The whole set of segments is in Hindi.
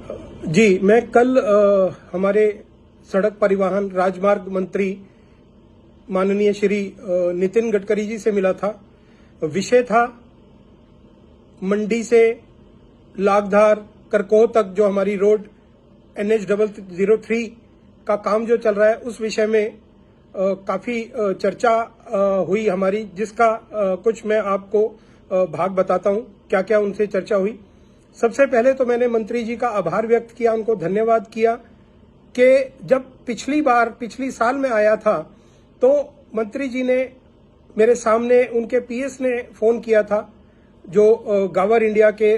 जी, मैं कल हमारे सड़क परिवहन राजमार्ग मंत्री माननीय श्री नितिन गडकरी जी से मिला था। विषय था मंडी से लागधार करकोह तक जो हमारी रोड NH003 का काम जो चल रहा है, उस विषय में काफी चर्चा हुई हमारी, जिसका कुछ मैं आपको भाग बताता हूं, क्या क्या उनसे चर्चा हुई। सबसे पहले तो मैंने मंत्री जी का आभार व्यक्त किया, उनको धन्यवाद किया कि जब पिछली साल में आया था तो मंत्री जी ने मेरे सामने, उनके PS ने फोन किया था, जो गावर इंडिया के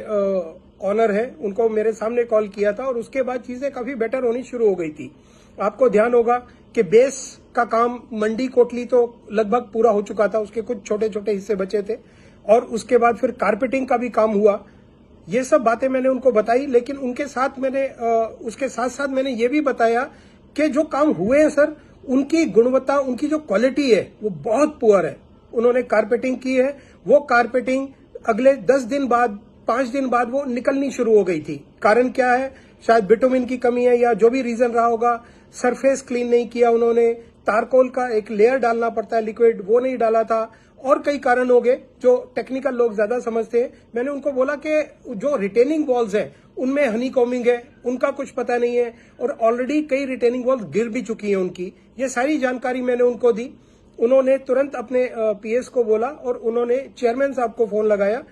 ऑनर है, उनको मेरे सामने कॉल किया था और उसके बाद चीजें काफी बेटर होनी शुरू हो गई थी। आपको ध्यान होगा कि बेस का काम मंडी कोटली तो लगभग पूरा हो चुका था, उसके कुछ छोटे छोटे हिस्से बचे थे और उसके बाद फिर कारपेटिंग का भी काम हुआ। ये सब बातें मैंने उनको बताई, लेकिन उनके साथ उसके साथ साथ मैंने ये भी बताया कि जो काम हुए हैं सर, उनकी गुणवत्ता, उनकी जो क्वालिटी है वो बहुत पुअर है। उन्होंने कारपेटिंग की है, वो कारपेटिंग अगले 10 दिन बाद, 5 दिन बाद वो निकलनी शुरू हो गई थी। कारण क्या है? शायद बिटुमिन की कमी है या जो भी रीजन रहा होगा। सरफेस क्लीन नहीं किया उन्होंने, तारकोल का एक लेयर डालना पड़ता है लिक्विड, वो नहीं डाला था, और कई कारण हो गए जो टेक्निकल लोग ज्यादा समझते हैं। मैंने उनको बोला कि जो रिटेनिंग वॉल्स हैं उनमें हनी कॉमिंग है, उनका कुछ पता नहीं है और ऑलरेडी कई रिटेनिंग वॉल्स गिर भी चुकी हैं उनकी। ये सारी जानकारी मैंने उनको दी। उन्होंने तुरंत अपने PS को बोला और उन्होंने चेयरमैन साहब को फोन लगाया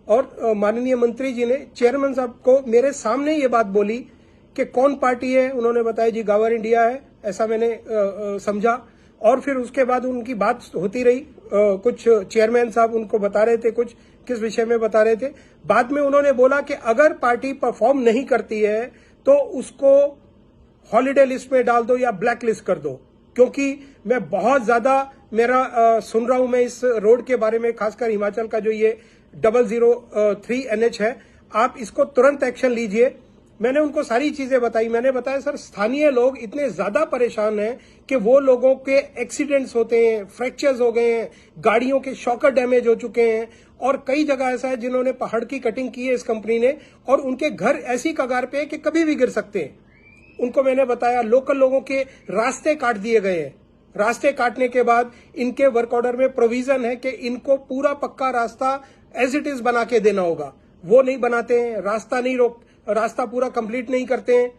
और माननीय मंत्री जी ने चेयरमैन साहब को मेरे सामने ये बात बोली कि कौन पार्टी है। उन्होंने बताया जी गावर इंडिया है, ऐसा मैंने समझा। और फिर उसके बाद उनकी बात होती रही, कुछ चेयरमैन साहब उनको बता रहे थे, कुछ किस विषय में बता रहे थे। बाद में उन्होंने बोला कि अगर पार्टी परफॉर्म नहीं करती है तो उसको हॉलिडे लिस्ट में डाल दो या ब्लैक लिस्ट कर दो, क्योंकि मैं बहुत ज्यादा सुन रहा हूं मैं इस रोड के बारे में, खासकर हिमाचल का जो ये 003 NH है, आप इसको तुरंत एक्शन लीजिए। मैंने उनको सारी चीजें बताई। मैंने बताया सर, स्थानीय लोग इतने ज्यादा परेशान हैं कि वो लोगों के एक्सीडेंट्स होते हैं, फ्रैक्चर्स हो गए हैं, गाड़ियों के शॉकर डैमेज हो चुके हैं और कई जगह ऐसा है जिन्होंने पहाड़ की कटिंग की है इस कंपनी ने और उनके घर ऐसी कगार पे है कि कभी भी गिर सकते हैं। उनको मैंने बताया लोकल लोगों के रास्ते काट दिए गए हैं। रास्ते काटने के बाद इनके वर्क ऑर्डर में प्रोविजन है कि इनको पूरा पक्का रास्ता एज इट इज बना के देना होगा। वो नहीं बनाते हैं, रास्ता पूरा कंप्लीट नहीं करते हैं।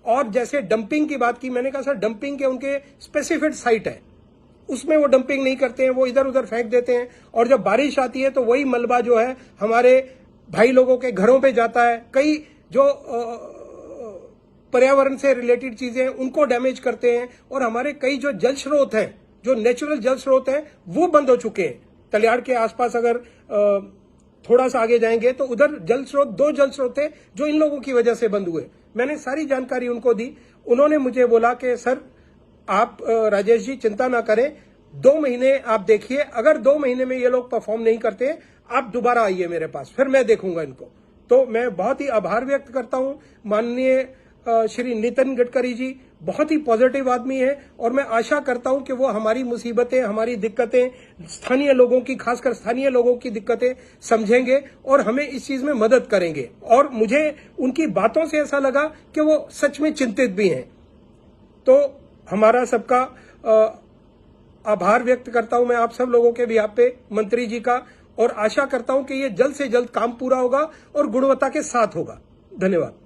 और जैसे डंपिंग की बात की, मैंने कहा सर डंपिंग के उनके स्पेसिफिक साइट है, उसमें वो डंपिंग नहीं करते हैं, वो इधर उधर फेंक देते हैं और जब बारिश आती है तो वही मलबा जो है हमारे भाई लोगों के घरों पे जाता है। कई जो पर्यावरण से रिलेटेड चीजें हैं उनको डैमेज करते हैं और हमारे कई जो जल स्रोत हैं, जो नेचुरल जल स्रोत हैं, वो बंद हो चुके हैं। तलियाड़ के आसपास अगर थोड़ा सा आगे जाएंगे तो उधर 2 जल स्रोत थे जो इन लोगों की वजह से बंद हुए। मैंने सारी जानकारी उनको दी। उन्होंने मुझे बोला कि सर आप राजेश जी चिंता ना करें, 2 महीने आप देखिए, अगर 2 महीने में ये लोग परफॉर्म नहीं करते आप दोबारा आइए मेरे पास, फिर मैं देखूंगा इनको। तो मैं बहुत ही आभार व्यक्त करता हूं। माननीय श्री नितिन गडकरी जी बहुत ही पॉजिटिव आदमी है और मैं आशा करता हूं कि वो हमारी मुसीबतें, हमारी दिक्कतें, स्थानीय लोगों की, खासकर स्थानीय लोगों की दिक्कतें समझेंगे और हमें इस चीज में मदद करेंगे। और मुझे उनकी बातों से ऐसा लगा कि वो सच में चिंतित भी हैं। तो हमारा सबका आभार व्यक्त करता हूं मैं आप सब लोगों के बिहाफ पे, मंत्री जी का, और आशा करता हूं कि ये जल्द से जल्द काम पूरा होगा और गुणवत्ता के साथ होगा। धन्यवाद।